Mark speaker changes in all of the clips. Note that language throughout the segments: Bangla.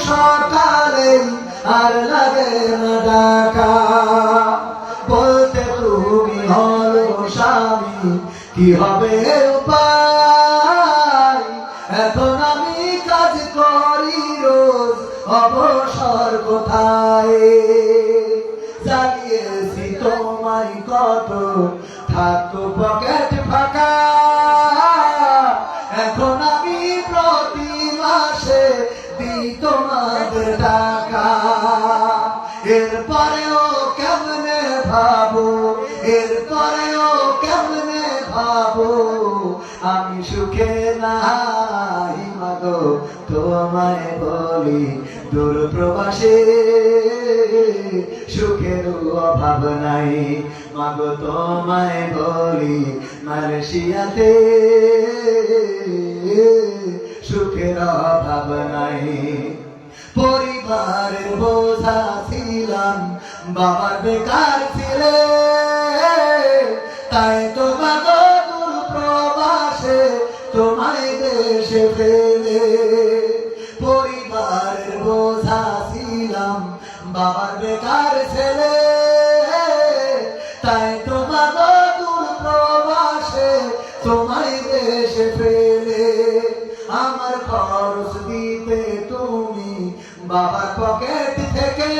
Speaker 1: সকালে আর লাগে না ডাকা। বলতে তুমি হলো স্বামী, কি হবে উপায়? এখন আমি কাজ করি রোজ, অবসর কোথায়? জানিয়েছি তোমায় কত, থাকতো পকেট ফাঁকা। এখন আমি প্রতি মাসে দিই তোমাদের টাকা। এরপরেও কেমনে ভাবো, এরপরেও কেমনে ভাবো, আমি সুখে নাই মাগো। তোমায় বলি দূর প্রবাসে সুখের অভাব নাই মাগো। তোমায় বলি মালয়েশিয়াতে সুখের অভাব নাই। পরিবারের বোঝা ছিলাম, বাবার বেকার ছিলে, তাই তো মাগো দূর প্রবাসে তোমায় দেশে ফেলে। পরিবারের বোঝা ছিলাম, বাবার বেকার ছেলে, তাই তো মাগো দূর প্রবাসে তোমায় দেশে ফেলে। আমার খরচ দিতে তুমি বাবার পকেট থেকে,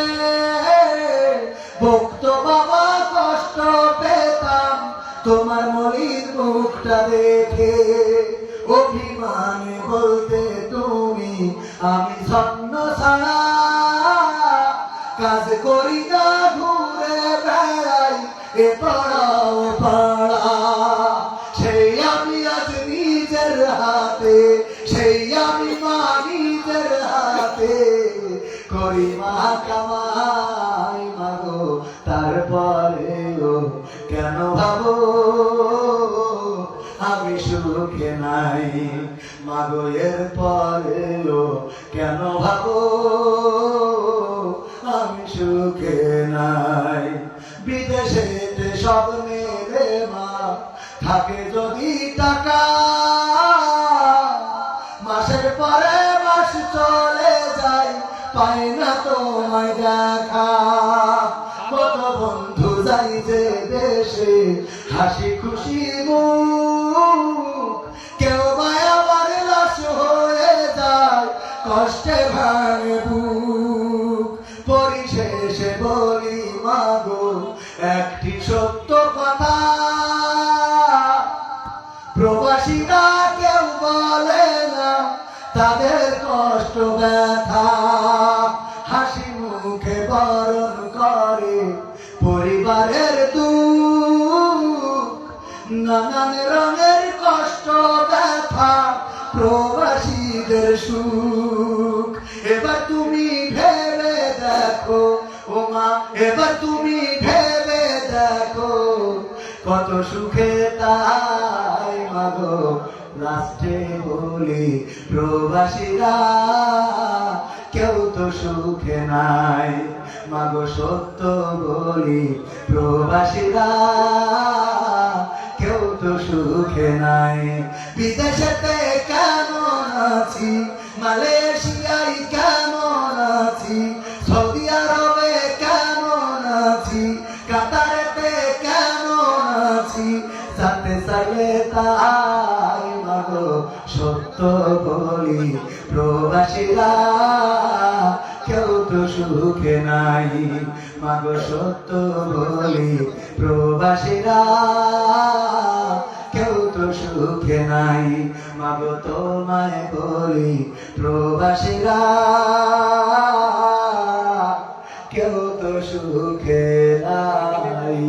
Speaker 1: ভক্ত বাবা কষ্ট পেতাম তোমার মলিন মুখটা দেখে। অভিমানে বলতে তুমি আমি স্বপ্ন ছাড়া, কাজ করি না ঘুরে বেড়াই এ পাড়া ও পাড়া। সেই আমি আজ নিজের হাতে, সেই আমি মা নিজের হাতে করি মা কামাই মাগো। তারপরেও কেন ভাবো আমি সুখে নাই মাগো? এরপরেও কেন ভাবো আমি সুখে নাই? বিদেশেতে সব মেলে মা থাকে যদি টাকা, মাসের পরে মাস চলে যায় পাই না তোমায় দেখা। কত বন্ধু যাই যে দেশে হাসি খুশি মুখ, কেউ বা আমার লাশ হয়ে যায় কষ্টে ভাঙে বুক। পরিশেষে বলি মাগো একটি সত্য কথা, প্রবাসীরা কেউ বলে না তাদের কষ্ট ব্যথা। হাসি মুখে বরণ করে পরিবারের দুঃখ, নানান রঙের কষ্ট ব্যথা প্রবাসীদের সুখ। এবার তুমি ভেবে দেখো ও মা, এবার তুমি ভেবে দেখো কত সুখে তাই মাগো। লাস্টে বলি প্রবাসীরা কেউ তো সুখে নাই মাগো। সত্য বলি প্রবাসীরা কেউ তো সুখে নাই। বিদেশেতে কেমন আছি, মালয়েশিয়ায় কেমন আছি, সৌদি আরবে কেমন আছি, কাতারেতে কেমন আছি, জানতে চাইলে তাই মাগো। সত্য বলি প্রবাসীরা কেউ তো সুখে নাই মাগো। সত্য বলি প্রবাসীরা কেউ তো সুখে নাই মাগো। তোমায় বলি প্রবাসীরা কেউ তো সুখে নাই।